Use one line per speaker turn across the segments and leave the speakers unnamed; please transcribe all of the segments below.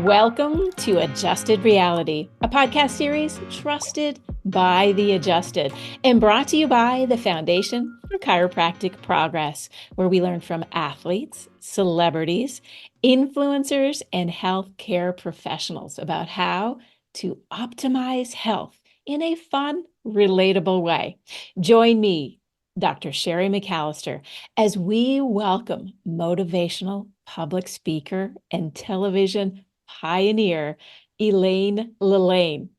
Welcome to Adjusted Reality, a podcast series trusted by the adjusted and brought to you by the Foundation for Chiropractic Progress, where we learn from athletes, celebrities, influencers, and healthcare professionals about how to optimize health in a fun, relatable way. Join me, Dr. Sherry McAllister, as we welcome motivational public speaker and television pioneer, Elaine LaLanne.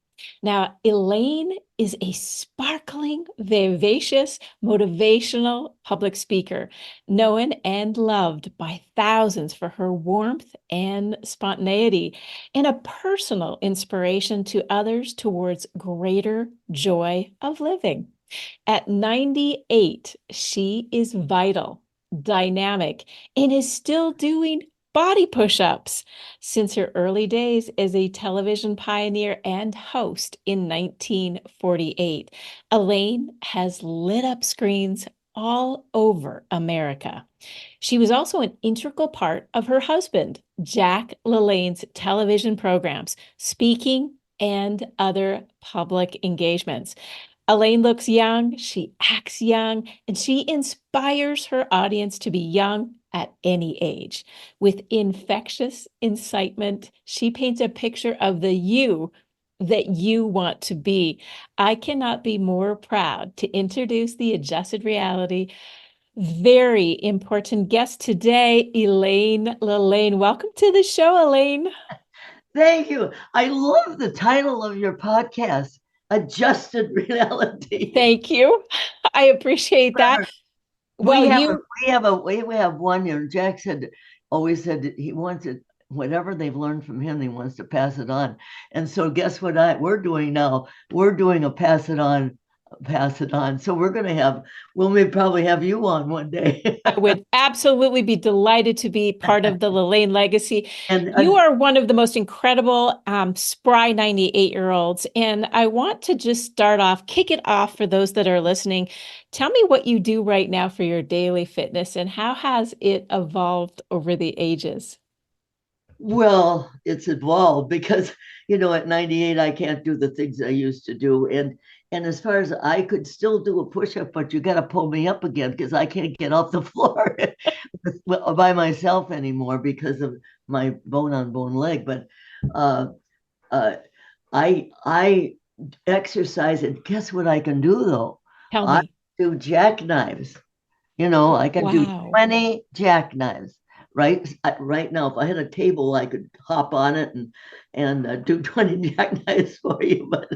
Now, Elaine is a sparkling, vivacious, motivational public speaker, known and loved by thousands for her warmth and spontaneity, and a personal inspiration to others towards greater joy of living. At 98, she is vital, dynamic, and is still doing body push-ups since her early days as a television pioneer and host in 1948. Elaine has lit up screens all over America. She was also an integral part of her husband, Jack LaLanne's television programs, speaking, and other public engagements. Elaine looks young, she acts young, and she inspires her audience to be young at any age. With infectious incitement, she paints a picture of the you that you want to be. I cannot be more proud to introduce the Adjusted Reality very important guest today, Elaine LaLanne. Welcome to the show, Elaine.
Thank you. I love the title of your podcast, Adjusted Reality.
Thank you. I appreciate that. Well,
We have one year. Jack always said that he wants it, whatever they've learned from him, he wants to pass it on. And so guess what we're doing now? We're doing a pass it on. So we'll maybe probably have you on one day.
I would absolutely be delighted to be part of the LaLanne legacy.
And
You are one of the most incredible, spry 98-year-olds. And I want to just start off, kick it off for those that are listening. Tell me what you do right now for your daily fitness and how has it evolved over the ages?
Well, it's evolved because, at 98, I can't do the things I used to do. And as far as I could still do a push-up, but you got to pull me up again because I can't get off the floor by myself anymore because of my bone-on-bone leg. But uh, uh, I exercise, and guess what I can do though?
Tell
I
me.
do jackknives. I can do
Wow.
20 jackknives. Right now, if I had a table, I could hop on it and do 20 jackknives for you, but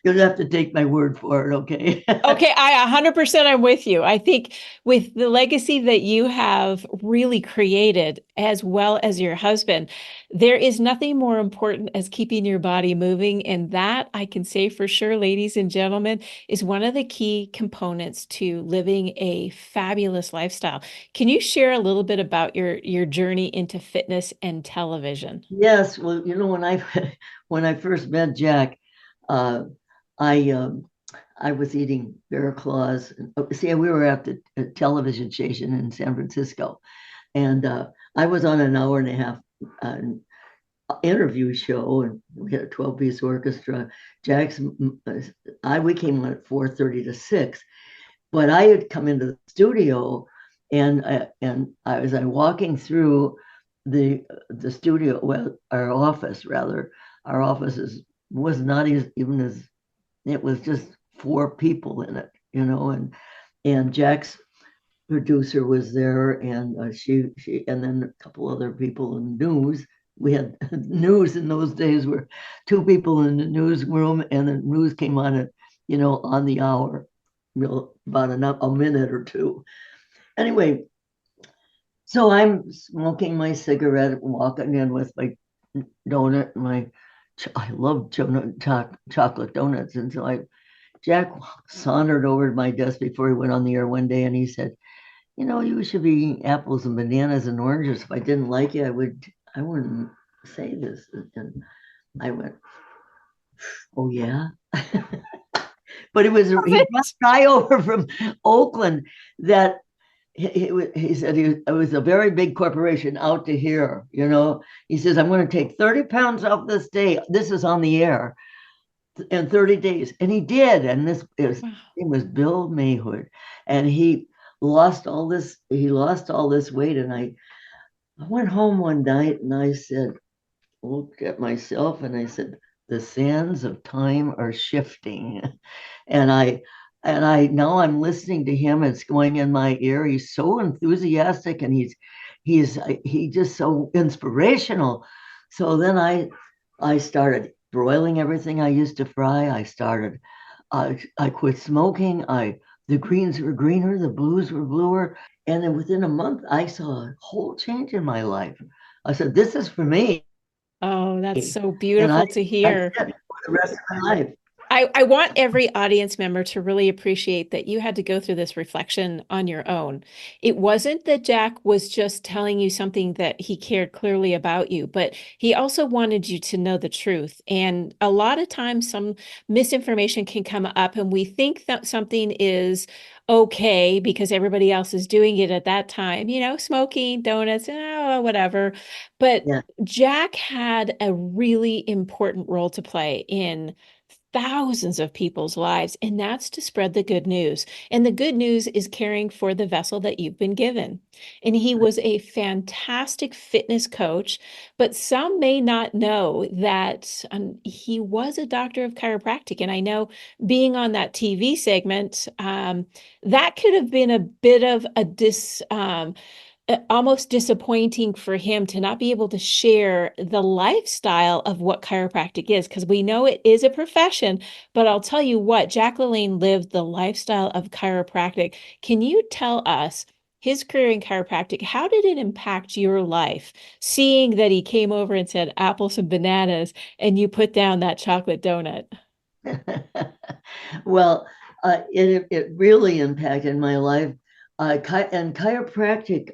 you'll have to take my word for it, okay?
Okay, I 100% I'm with you. I think with the legacy that you have really created, as well as your husband, there is nothing more important as keeping your body moving. And that I can say for sure, ladies and gentlemen, is one of the key components to living a fabulous lifestyle. Can you share a little bit about your journey into fitness and television?
Yes, well, when I first met Jack, uh, I I was eating bear claws. See, we were at the television station in San Francisco, and I was on an hour and a half uh, interview show, and we had a 12-piece orchestra. Jack's, we came on at 4:30 to 6, but I had come into the studio, and I was walking through the studio, well, our office rather. Our office was not even as it was just four people in it, and Jack's producer was there, and she and then a couple other people in news. We had news in those days where two people in the newsroom, and the news came on at on the hour, about a minute or two. Anyway, so I'm smoking my cigarette, walking in with my donut, I love chocolate donuts, and so Jack sauntered over to my desk before he went on the air one day, and he said, you should be eating apples and bananas and oranges. If I didn't like it, I wouldn't say this. And I went, oh yeah. But he brought a guy over from Oakland that he said it was a very big corporation out to here, He says, I'm going to take 30 pounds off this day. This is on the air in 30 days. And he did. And it was Bill Mayhood. And he lost all this weight. And I went home one night and I said, looked at myself and I said, the sands of time are shifting. And I now I'm listening to him. It's going in my ear. He's so enthusiastic and he just so inspirational. So then I started broiling everything I used to fry. I quit smoking. I The greens were greener, the blues were bluer. And then within a month, I saw a whole change in my life. I said, this is for me.
Oh, that's so
And
beautiful to
I
hear.
did for the rest of my life.
I want every audience member to really appreciate that you had to go through this reflection on your own. It wasn't that Jack was just telling you something that he cared clearly about you, but he also wanted you to know the truth. And a lot of times, some misinformation can come up, and we think that something is okay because everybody else is doing it at that time, smoking, donuts, oh, whatever. But
Yeah.
Jack had a really important role to play in thousands of people's lives, and that's to spread the good news. And the good news is caring for the vessel that you've been given. And he was a fantastic fitness coach, but some may not know that he was a doctor of chiropractic. And I know being on that TV segment, that could have been a bit of a almost disappointing for him to not be able to share the lifestyle of what chiropractic is, because we know it is a profession. But I'll tell you what, Jack LaLanne lived the lifestyle of chiropractic. Can you tell us his career in chiropractic? How did it impact your life, seeing that he came over and said apples and bananas, and you put down that chocolate donut?
Well, it really impacted my life. And chiropractic,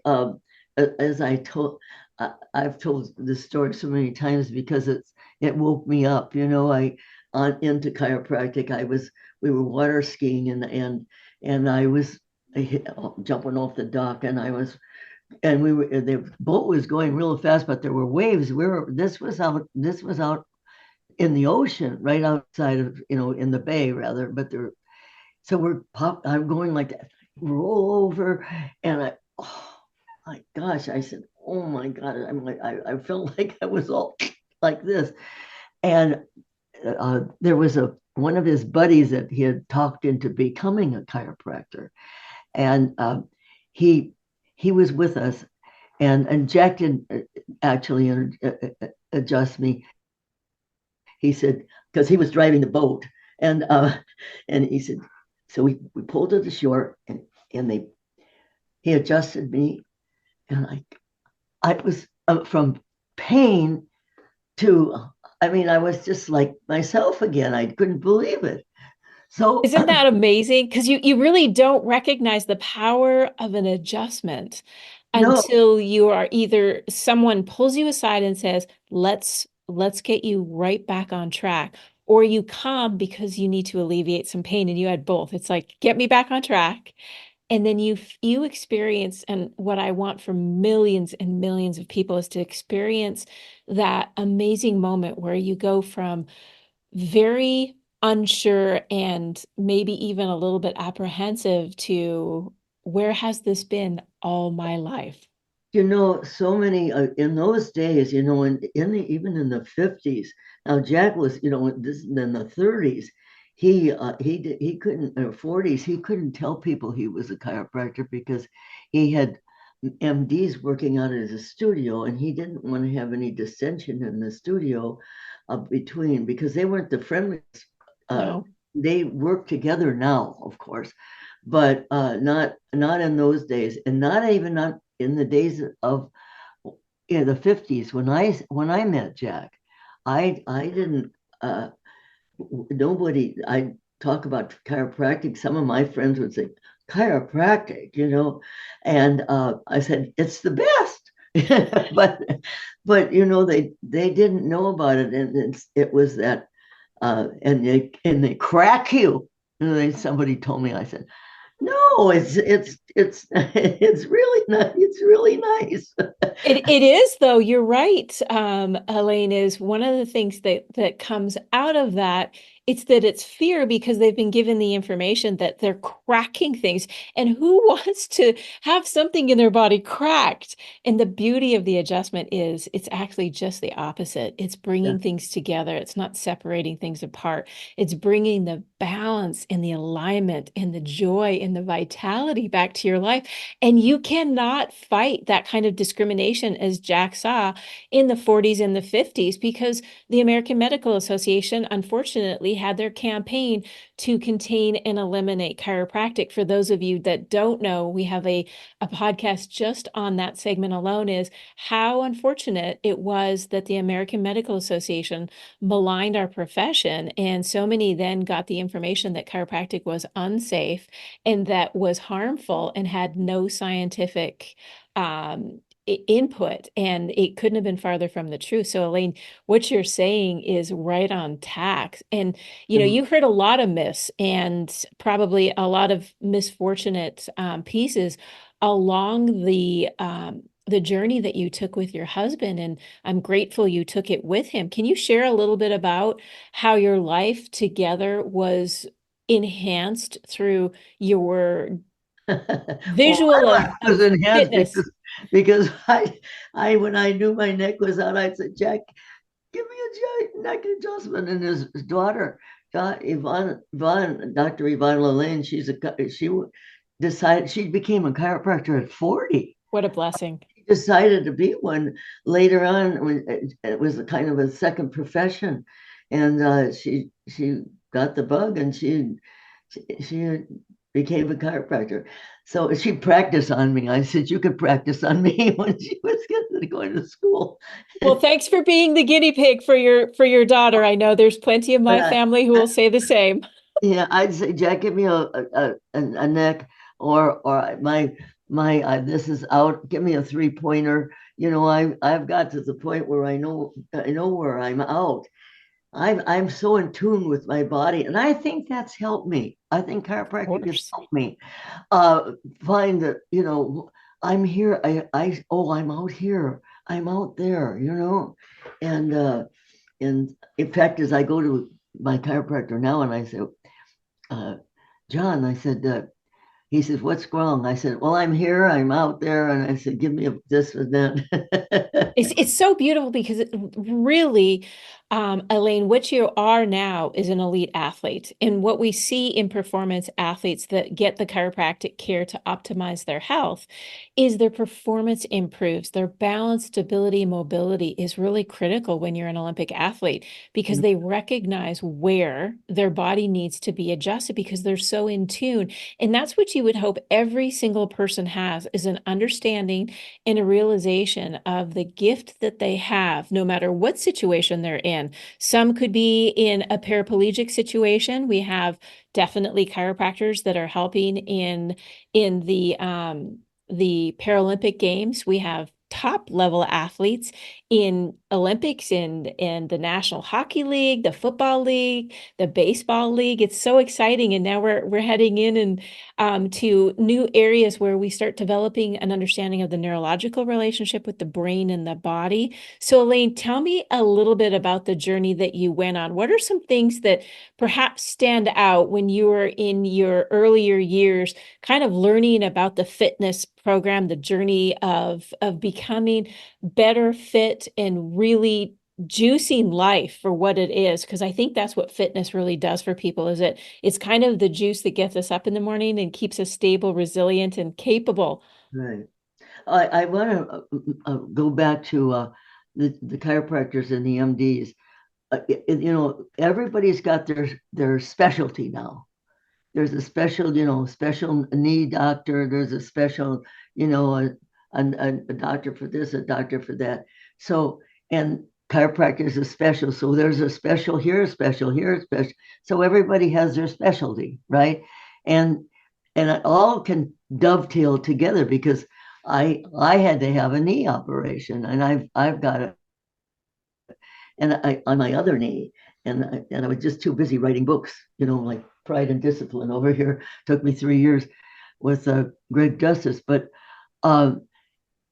as I've told this story so many times because it woke me up. I on into chiropractic. We were water skiing and I was jumping off the dock and the boat was going real fast, but there were waves. This was out in the ocean, right outside of, in the bay rather, but there, so I'm going like that, roll over, and oh my gosh, I said, oh my God, I'm like, I felt like I was all like this. And there was one of his buddies that he had talked into becoming a chiropractor. And he, he was with us and Jack didn't actually adjust me. He said, because he was driving the boat, and he said, so we pulled to the shore, and he adjusted me, and I was from pain to, I mean, I was just like myself again. I couldn't believe it. So
Isn't that amazing? Because you really don't recognize the power of an adjustment
no,
until you are either someone pulls you aside and says, let's get you right back on track, or you come because you need to alleviate some pain, and you had both. It's like, get me back on track. And then you experience, and what I want for millions and millions of people is to experience that amazing moment where you go from very unsure and maybe even a little bit apprehensive to, where has this been all my life?
so many in those days, even in the 50s. Now Jack was, this in the 30s. He couldn't, or 40s, he couldn't tell people he was a chiropractor because he had MDs working out at his studio, and he didn't want to have any dissension in the studio between, because they weren't the friendliest. Uh,
No.
they work together now, of course, but not in those days, and not in the days of the 50s when I met Jack. I didn't nobody I talk about chiropractic. Some of my friends would say chiropractic, and I said it's the best. but they didn't know about it, and it was that and they crack you. Somebody told me, I said, No, it's really nice. It's really nice.
It is though. You're right. Elaine, is one of the things that comes out of that. It's that it's fear because they've been given the information that they're cracking things. And who wants to have something in their body cracked? And the beauty of the adjustment is it's actually just the opposite. It's
Yeah.
bringing things together. It's not separating things apart. It's bringing the balance and the alignment and the joy and the vitality back to your life. And you cannot fight that kind of discrimination as Jack saw in the 40s and the 50s because the American Medical Association, unfortunately, had their campaign to contain and eliminate chiropractic. For those of you that don't know, we have a podcast just on that segment alone, is how unfortunate it was that the American Medical Association maligned our profession. And so many then got the information that chiropractic was unsafe and that was harmful and had no scientific input, and it couldn't have been farther from the truth. So Elaine, what you're saying is right on tack. And you heard a lot of myths and probably a lot of misfortunate pieces along the journey that you took with your husband, and I'm grateful you took it with him. Can you share a little bit about how your life together was enhanced through your
Well,
visual
my life was
of
enhanced
fitness?
because I when I knew my neck was out, I said, Jack, give me a giant neck adjustment. And his daughter, Dr. Yvonne LaLanne, she decided she became a chiropractor at 40.
What a blessing.
She decided to be one later on when it was a kind of a second profession, and she got the bug and she became a chiropractor. So she practiced on me. I said, you could practice on me when she was going to school.
Well, thanks for being the guinea pig for your daughter. I know there's plenty of
But
my family who will say the same.
yeah, I'd say, Jack, give me a neck or my this is out. Give me a 3-pointer. I've got to the point where I know where I'm out. I'm so in tune with my body, and I think that's helped me. I think
Of
chiropractic has
course.
helped me find that I'm here. I'm out here. I'm out there. And in fact, as I go to my chiropractor now, and I say, uh, John, I said, he says, what's wrong? I said, well, I'm here. I'm out there, and I said, give me this and that.
It's so beautiful because it really, Elaine, what you are now is an elite athlete. And what we see in performance athletes that get the chiropractic care to optimize their health is their performance improves. Their balance, stability, mobility is really critical when you're an Olympic athlete because they recognize where their body needs to be adjusted because they're so in tune. And that's what you would hope every single person has, is an understanding and a realization of the gift that they have, no matter what situation they're in. Some could be in a paraplegic situation. We have definitely chiropractors that are helping in the Paralympic Games. We have top level athletes in Olympics, in the National Hockey League, the Football League, the Baseball League. It's so exciting, and now we're heading in and to new areas where we start developing an understanding of the neurological relationship with the brain and the body. So, Elaine, tell me a little bit about the journey that you went on. What are some things that perhaps stand out when you were in your earlier years, kind of learning about the fitness program, the journey of becoming better fit and really juicing life for what it is? Because I think that's what fitness really does for people, is it's kind of the juice that gets us up in the morning and keeps us stable, resilient, and capable.
Right. I want to go back to the chiropractors and the MDs. Everybody's got their specialty now. There's a special knee doctor. There's a special, a doctor for this, a doctor for that. So, and chiropractic is a special. So there's a special here, a special here, a special. So everybody has their specialty, right? And it all can dovetail together because I had to have a knee operation, and I've got it, and I on my other knee, and I was just too busy writing books, like Pride and Discipline over here. Took me 3 years, Greg Justice. But uh,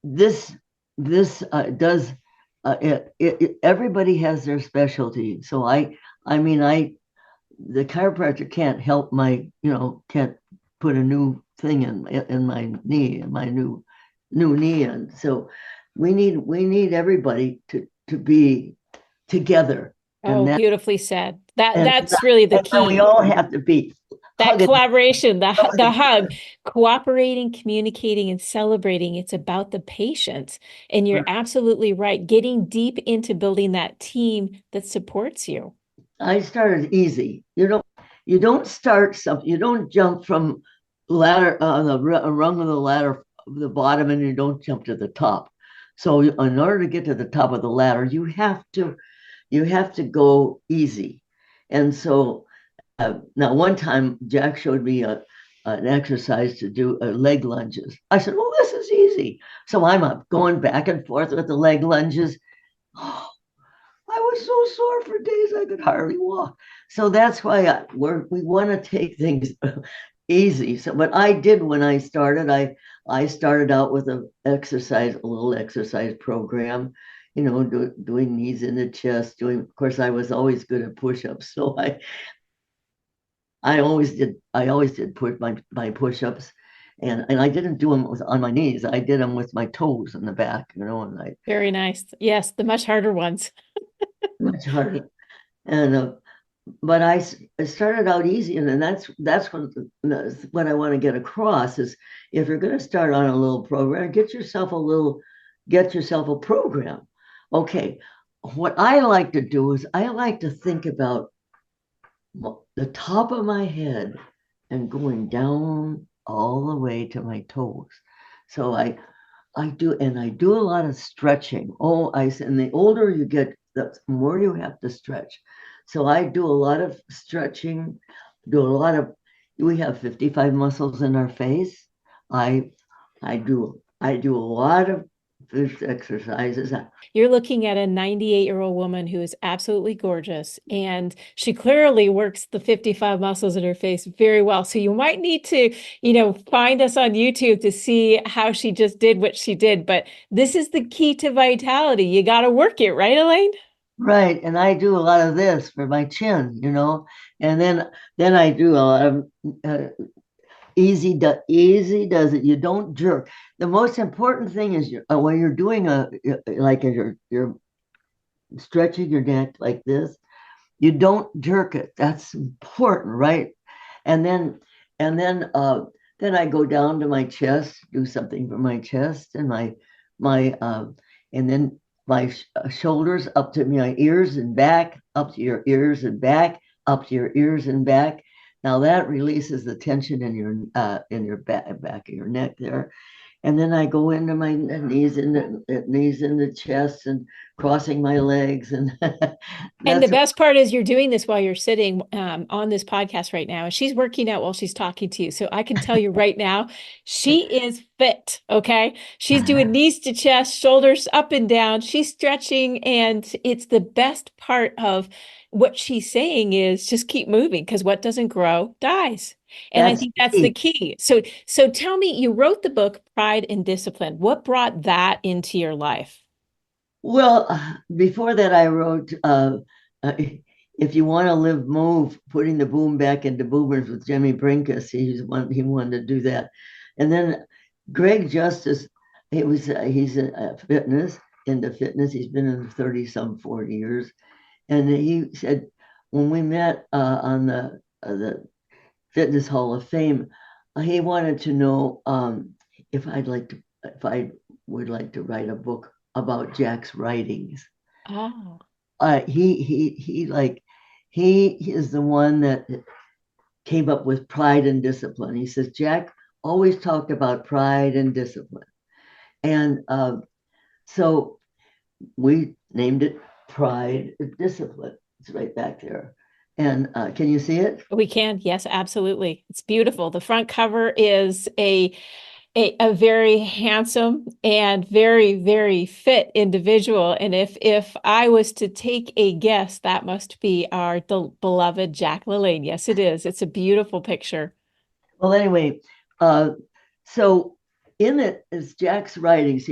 this does everybody has their specialty. So I mean the chiropractor can't help can't put a new thing in my knee, in my new knee, and so we need everybody to be together, and
Oh, beautifully said. That
and
that's really the
we
key.
all have to be
That
hugging.
collaboration, the hug, cooperating, communicating, and celebrating. It's about the patient. And you're absolutely right. Getting deep into building that team that supports you.
I started easy. You don't start something. You don't jump from ladder the rung of the ladder of the bottom, and you don't jump to the top. So in order to get to the top of the ladder, you have to go easy. And so now one time Jack showed me an exercise to do leg lunges. I said, "Well, this is easy." So I'm up going back and forth with the leg lunges. Oh, I was so sore for days I could hardly walk. So that's why we want to take things easy. So, but I did when I started. I started out with a little exercise program, doing knees in the chest. Of course, I was always good at push-ups, so I always did put my push-ups, and I didn't do them on my knees. I did them with my toes in the back, and I
Very nice. Yes, the much harder ones.
much harder. And but I started out easy, and then that's what I want to get across is if you're going to start on a little program, get yourself a program. Okay, what I like to do is I like to think about the top of my head and going down all the way to my toes. So I do a lot of stretching. And the older you get, the more you have to stretch. So I do a lot of stretching, do a lot of, we have 55 muscles in our face. I I do a lot of fish exercises.
You're looking at a 98-year-old woman who is absolutely gorgeous, and she clearly works the 55 muscles in her face very well. So you might need to, find us on YouTube to see how she just did what she did. But this is the key to vitality. You got to work it, right, Elaine?
Right, and I do a lot of this for my chin, and then I do a lot of easy does it. You don't jerk. The most important thing is when you're doing like you're stretching your neck like this, you don't jerk it. That's important, right? And then and then I go down to my chest, do something for my chest and my and then my shoulders up to my ears and back, up to your ears and back, up to your ears and back. Now that releases the tension in your back of your neck there, and then I go into my knees in the chest and crossing my legs, and
And the
that's
best part is you're doing this while you're sitting on this podcast right now. And she's working out while she's talking to you. So I can tell you right now, she is fit. Okay. She's doing knees to chest, shoulders up and down. She's stretching. And it's the best part of what she's saying is just keep moving because what doesn't grow dies. And I
that's
think that's the
key.
key. So tell me, you wrote the book Pride and Discipline. What brought that into your life?
Well, before that, I wrote, uh, "If you want to live, move," putting the boom back into boomers with Jimmy Brinkus. He wanted to do that, and then Greg Justice. He's a fitness into fitness. He's been in 30 some 40 years, and he said when we met on the Fitness Hall of Fame, he wanted to know if I would like to write a book about Jack's writings.
Oh.
He is the one that came up with pride and discipline. He says Jack always talked about pride and discipline, and so we named it Pride and Discipline. It's right back there. And can you see it?
We can. Yes, absolutely. It's beautiful. The front cover is a very handsome and very, very fit individual. And if I was to take a guess, that must be our beloved Jack LaLanne. Yes, it is. It's a beautiful picture.
Well, anyway, Uh, so in it is Jack's writings.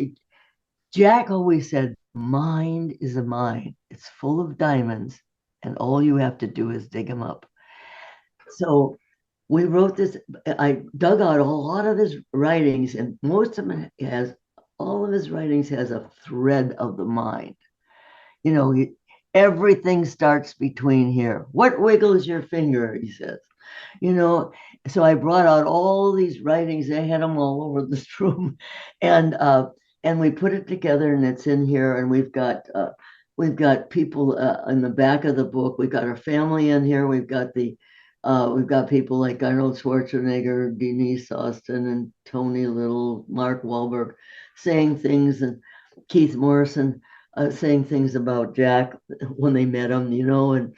Jack always said, mind is a mine. It's full of diamonds, and all you have to do is dig them up. So we wrote this. I dug out a lot of his writings, and most of them has all of his writings has a thread of the mind. You know, everything starts between here. What wiggles your finger? He says. You know, so I brought out all these writings. I had them all over this room, and we put it together, and it's in here. And we've got people in the back of the book. We've got our family in here. We've got people like Arnold Schwarzenegger, Denise Austin, and Tony Little, Mark Wahlberg, saying things, and Keith Morrison saying things about Jack when they met him. You know, and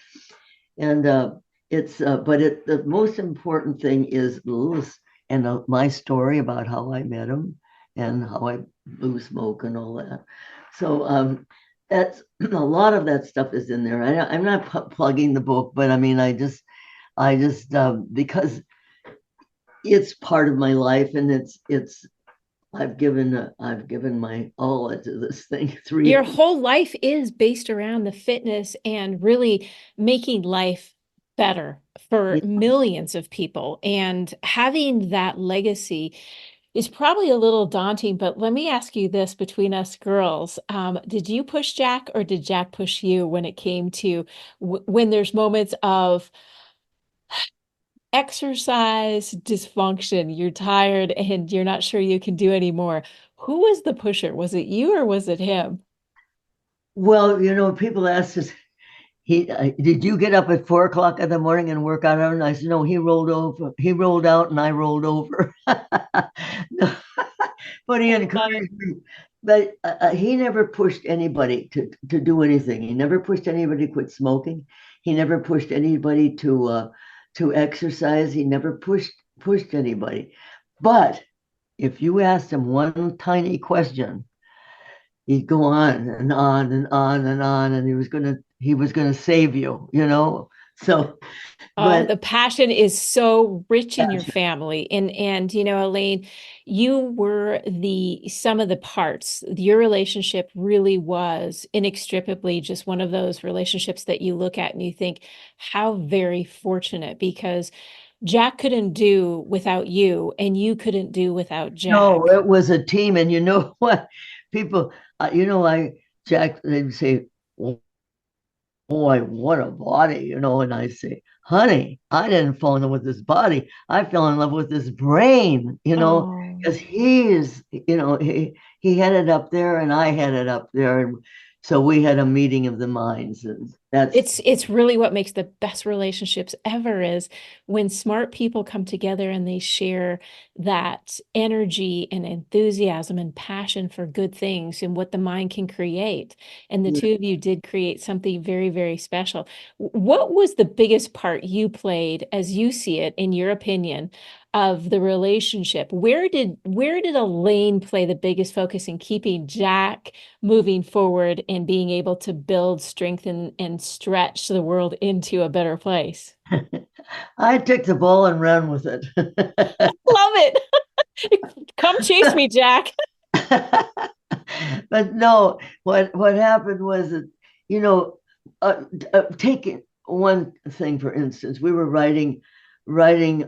it's but the most important thing is Lewis and my story about how I met him and how I blew smoke and all that. So that's a lot of that stuff is in there. I'm not plugging the book, but I mean, I just because it's part of my life, and it's I've given my all into this thing.
Your whole life is based around the fitness and really making life better for millions of people. And having that legacy is probably a little daunting, but let me ask you this between us girls. Did you push Jack or did Jack push you when it came to when there's moments of exercise dysfunction, you're tired and you're not sure you can do anymore? Who was the pusher? Was it you or was it him?
Well, people ask us, did you get up at 4 o'clock in the morning and work out? And I said, no, he rolled over. He rolled out and I rolled over. No, but he encouraged me. But he never pushed anybody to do anything. He never pushed anybody to quit smoking. He never pushed anybody to exercise. He never pushed anybody. But if you asked him one tiny question, he'd go on and on and on and on, and he was gonna save you. So,
Oh,
but
the passion is so rich in your family. And Elaine, you were the sum of the parts. Your relationship really was inextricably just one of those relationships that you look at and you think, how very fortunate, because Jack couldn't do without you, and you couldn't do without
no,
Jack.
it was a team, and you know what? People, Jack, they'd say, "Oh, boy, what a body," and I say, honey, I didn't fall in love with his body. I fell in love with his brain,
Oh.
because he had it up there and I had it up there. And so we had a meeting of the minds, and that's
It's really what makes the best relationships ever is when smart people come together and they share that energy and enthusiasm and passion for good things and what the mind can create. And the two of you did create something very, very special. What was the biggest part you played, as you see it, in your opinion, of the relationship? Where did Elaine play the biggest focus in keeping Jack moving forward and being able to build, strengthen, and stretch the world into a better place?
I took the ball and ran with it.
Love it. Come chase me, Jack.
But no, what happened was that, you know, taking one thing for instance, we were writing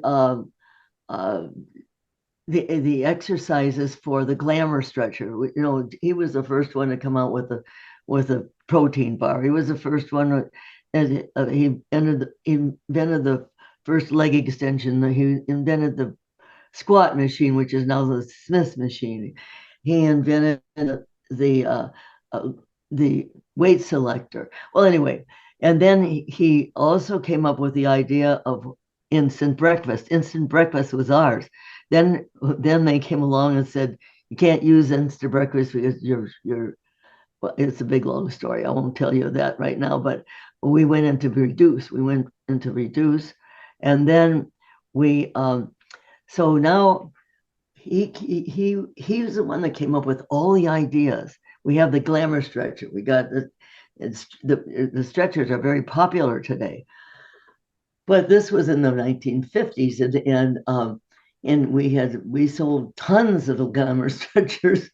uh, the exercises for the glamour stretcher. He was the first one to come out with a protein bar. He was the first one, and he invented the first leg extension. He invented the squat machine, which is now the Smith machine. He invented the uh, uh, the weight selector. Well, anyway, and then he also came up with the idea of instant breakfast. Instant breakfast was ours. Then they came along and said you can't use instant breakfast because you're well, it's a big long story. I won't tell you that right now, but we went into reduce. We went into reduce, and then we so now he was the one that came up with all the ideas. We have the glamour stretcher. We got the stretchers are very popular today, but this was in the 1950s, and and we sold tons of the glamour stretchers,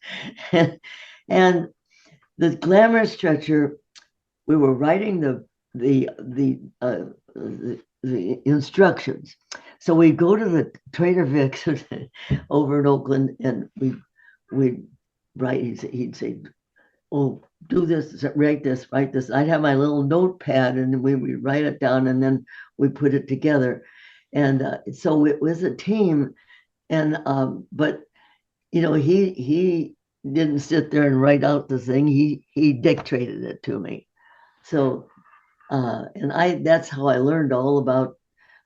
and the glamour stretcher, we were writing the instructions. So we go to the Trader Vic's over in Oakland, and we write. He'd say, "Oh, do this, write this, write this." I'd have my little notepad, and we write it down, and then we put it together. And so it was a team, and but he didn't sit there and write out the thing. He dictated it to me. So and that's how I learned all about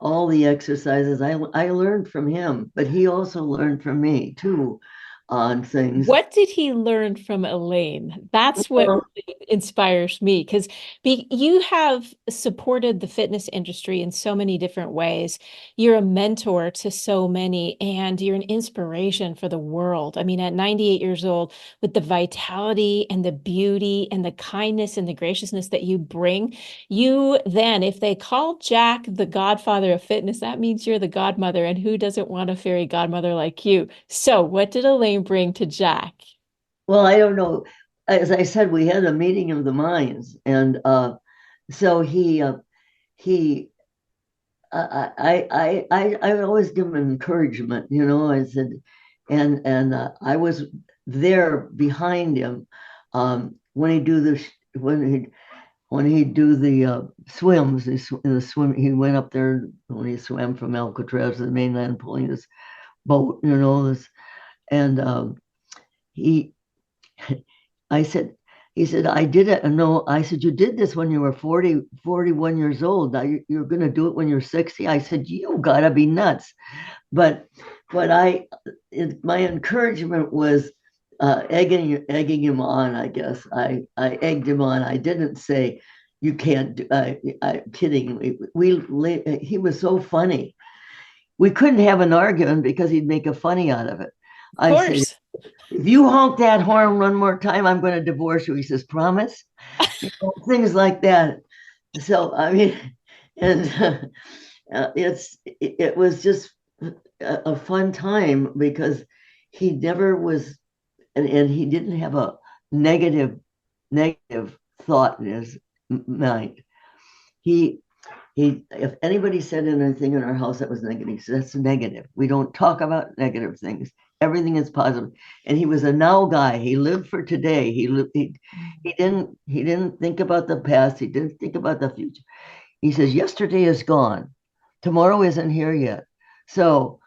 all the exercises. I learned from him, but he also learned from me too on things.
What did he learn from Elaine? That's what
Well,
really inspires me because you have supported the fitness industry in so many different ways. You're a mentor to so many, and you're an inspiration for the world. I mean, at 98 years old, with the vitality and the beauty and the kindness and the graciousness that you bring, you then, if they call Jack the godfather of fitness, that means you're the godmother. And who doesn't want a fairy godmother like you? So, what did Elaine bring to Jack?
well, I don't know. As I said, we had a meeting of the minds, and so he I always give him encouragement. I said, and I was there behind him when he do the when he do the swims. The swim, he went up there when he swam from Alcatraz to the mainland, pulling his boat. This, and he I said, he said, I did it. And no, I said, you did this when you were 41 years old. Now you're going to do it when you're 60. I said, you got to be nuts. But my encouragement was egging him on, I guess. I egged him on. I didn't say, you can't do, I'm kidding. He was so funny. We couldn't have an argument because he'd make a funny out of it.
Of
I said,
course.
if you honk that horn one more time, I'm going to divorce you. He says, promise? Things like that. So, I mean, and it was just a fun time because he never was, and he didn't have a negative thought in his mind. He if anybody said anything in our house that was negative, he said, that's negative. We don't talk about negative things. Everything is positive. And he was a now guy. He lived for today. He didn't think about the past. He didn't think about the future. He says, yesterday is gone. Tomorrow isn't here yet. So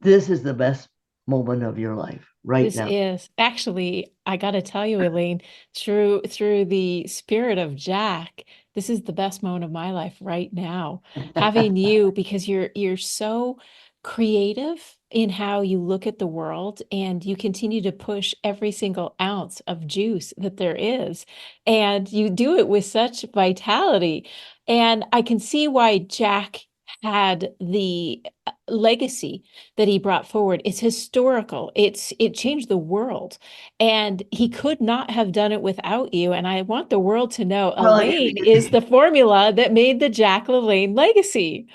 this is the best moment of your life right
This
now.
is actually, I got to tell you, Elaine, through the spirit of Jack, this is the best moment of my life right now. Having you because you're so creative in how you look at the world and you continue to push every single ounce of juice that there is. And you do it with such vitality. And I can see why Jack had the legacy that he brought forward. It's historical. It changed the world. And he could not have done it without you. And I want the world to know
Well,
Elaine is the formula that made the Jack LaLanne legacy.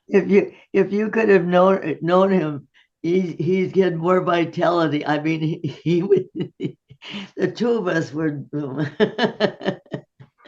if you could have known him, he's getting more vitality. I mean, he would. The two of us were.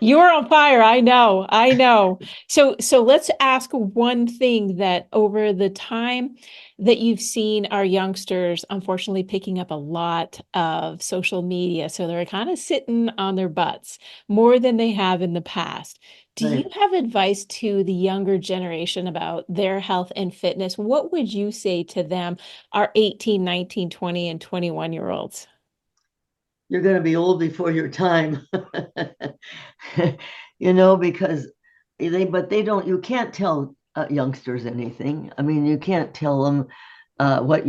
You are on fire. I know. I know. So let's ask one thing that over the time that you've seen our youngsters, unfortunately, picking up a lot of social media. So they're kind of sitting on their butts more than they have in the past. Do you
Right.
have advice to the younger generation about their health and fitness? What would you say to them, our 18, 19, 20, and 21-year-olds?
You're going to be old before your time. Because they don't. You can't tell youngsters anything. I mean, you can't tell them what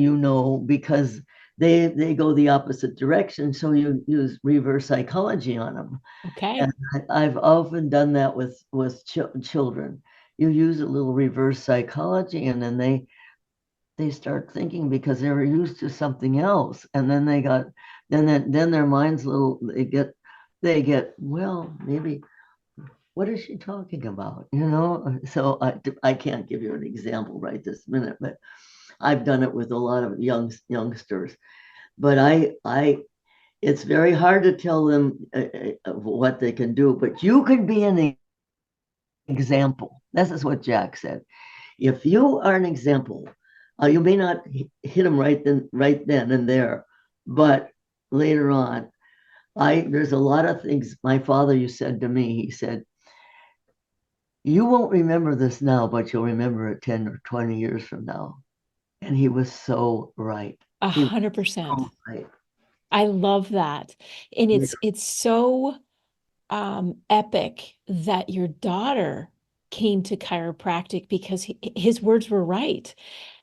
because they go the opposite direction. So you use reverse psychology on them. And
Okay.
I've often done that with children. You use a little reverse psychology, and then they start thinking because they were used to something else, and then their minds little they get, well, maybe, what is she talking about? So I can't give you an example right this minute, but I've done it with a lot of youngsters, but it's very hard to tell them what they can do. But you can be an example. This is what Jack said. If you are an example, you may not hit them right then and there, but later on, there's a lot of things my father you said to me. He said, "You won't remember this now, but you'll remember it 10 or 20 years from now." And he was so right. He was
100%.
so right.
I love that. And
Yeah.
it's so epic that your daughter came to chiropractic because his words were right.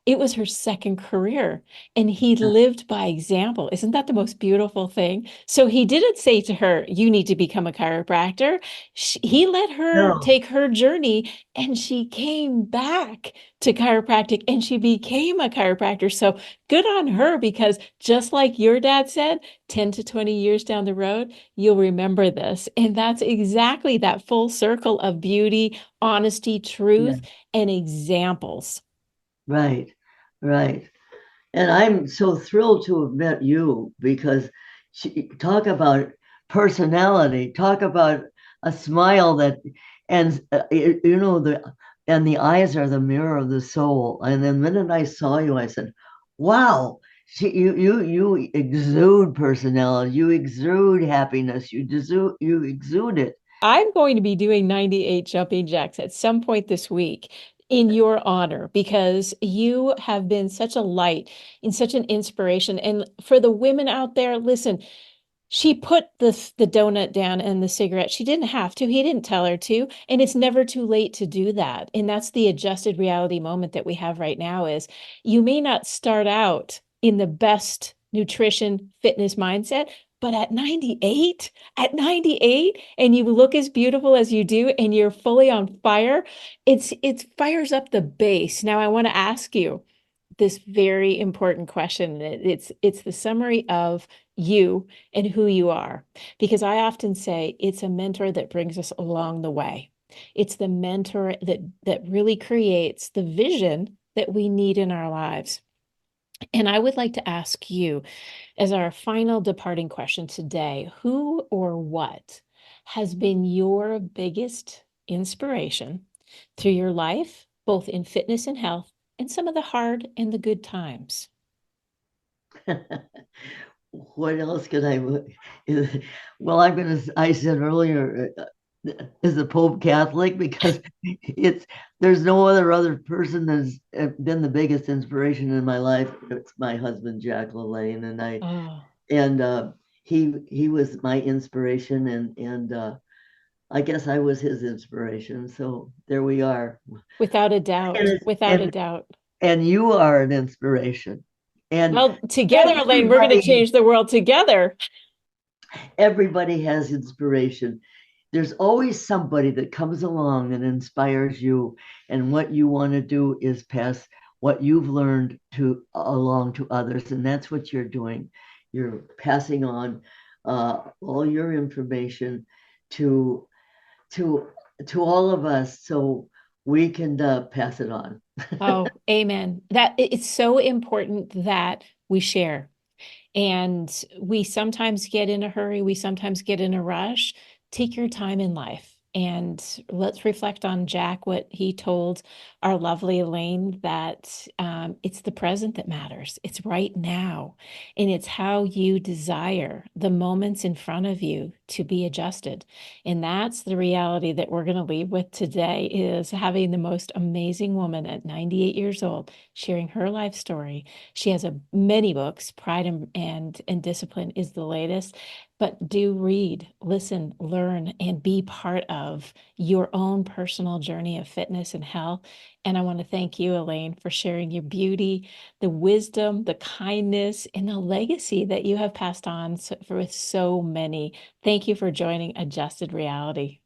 It was her second career, and he lived by example. Isn't that the most beautiful thing? So he didn't say to her, "You need to become a chiropractor." He let her
No,
take her journey, and she came back to chiropractic and she became a chiropractor. So good on her, because just like your dad said, 10 to 20 years down the road, you'll remember this. And that's exactly that full circle of beauty, honesty,
yeah,
truth, and examples.
right, right. And I'm so thrilled to have met you because talk about personality, talk about a smile that, and and the eyes are the mirror of the soul. And the minute I saw you, I said, "Wow, you exude personality, you exude happiness, you exude it."
I'm going to be doing 98 jumping jacks at some point this week in your honor, because you have been such a light and such an inspiration. And for the women out there, listen, she put the donut down and the cigarette. She didn't have to. He didn't tell her to. And it's never too late to do that. And that's the adjusted reality moment that we have right now is you may not start out in the best nutrition fitness mindset, but at 98, and you look as beautiful as you do, and you're fully on fire, it fires up the base. Now I want to ask you this very important question. It's the summary of you and who you are. Because I often say it's a mentor that brings us along the way. It's the mentor that really creates the vision that we need in our lives. And I would like to ask you, as our final departing question today, who or what has been your biggest inspiration through your life, both in fitness and health, and some of the hard and the good times?
What else could I? Well, I said earlier, is the Pope Catholic? Because there's no other person that's been the biggest inspiration in my life. It's my husband, Jack LaLanne,
Oh,
and he was my inspiration, and I guess I was his inspiration. So there we are.
without a
And
doubt,
it's,
without a
and
doubt.
and you are an inspiration. And
Well, together, Elaine, we're going to
everybody
change the world together.
everybody has inspiration. There's always somebody that comes along and inspires you, and what you want to do is pass what you've learned to along to others, and that's what you're doing. You're passing on all your information to to to all of us, so we can pass it on.
Oh, amen. That it's so important that we share. And we sometimes get in a hurry, we sometimes get in a rush. Take your time in life. And let's reflect on Jack, what he told our lovely Elaine, that it's the present that matters. It's right now. And it's how you desire the moments in front of you to be adjusted. And that's the reality that we're going to leave with today, is having the most amazing woman at 98 years old sharing her life story. She has many books. Pride and Discipline is the latest. But do read, listen, learn, and be part of your own personal journey of fitness and health. And I want to thank you, Elaine, for sharing your beauty, the wisdom, the kindness, and the legacy that you have passed on with so many. Thank you for joining Adjusted Reality.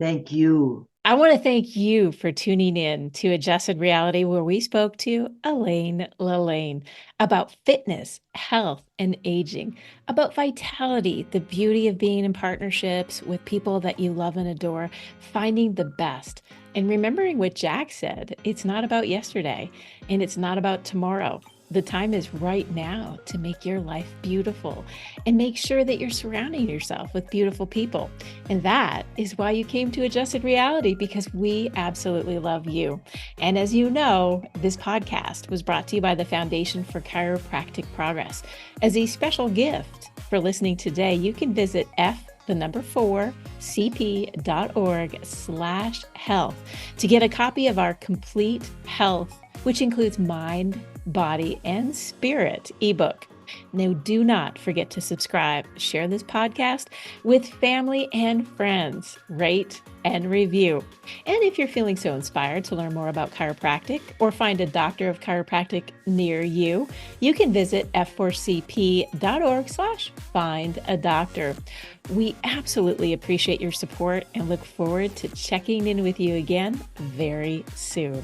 Thank you.
I want to thank you for tuning in to Adjusted Reality, where we spoke to Elaine LaLanne about fitness, health, and aging, about vitality, the beauty of being in partnerships with people that you love and adore, finding the best, and remembering what Jack said. It's not about yesterday, and it's not about tomorrow. The time is right now to make your life beautiful and make sure that you're surrounding yourself with beautiful people. And that is why you came to Adjusted Reality, because we absolutely love you. And as you know, this podcast was brought to you by the Foundation for Chiropractic Progress. As a special gift for listening today, you can visit cp.org/health to get a copy of our complete health, which includes mind, body, and spirit ebook. Now, do not forget to subscribe, share this podcast with family and friends, rate and review. And if you're feeling so inspired to learn more about chiropractic or find a doctor of chiropractic near you, you can visit f4cp.org/find-a-doctor. We absolutely appreciate your support and look forward to checking in with you again very soon.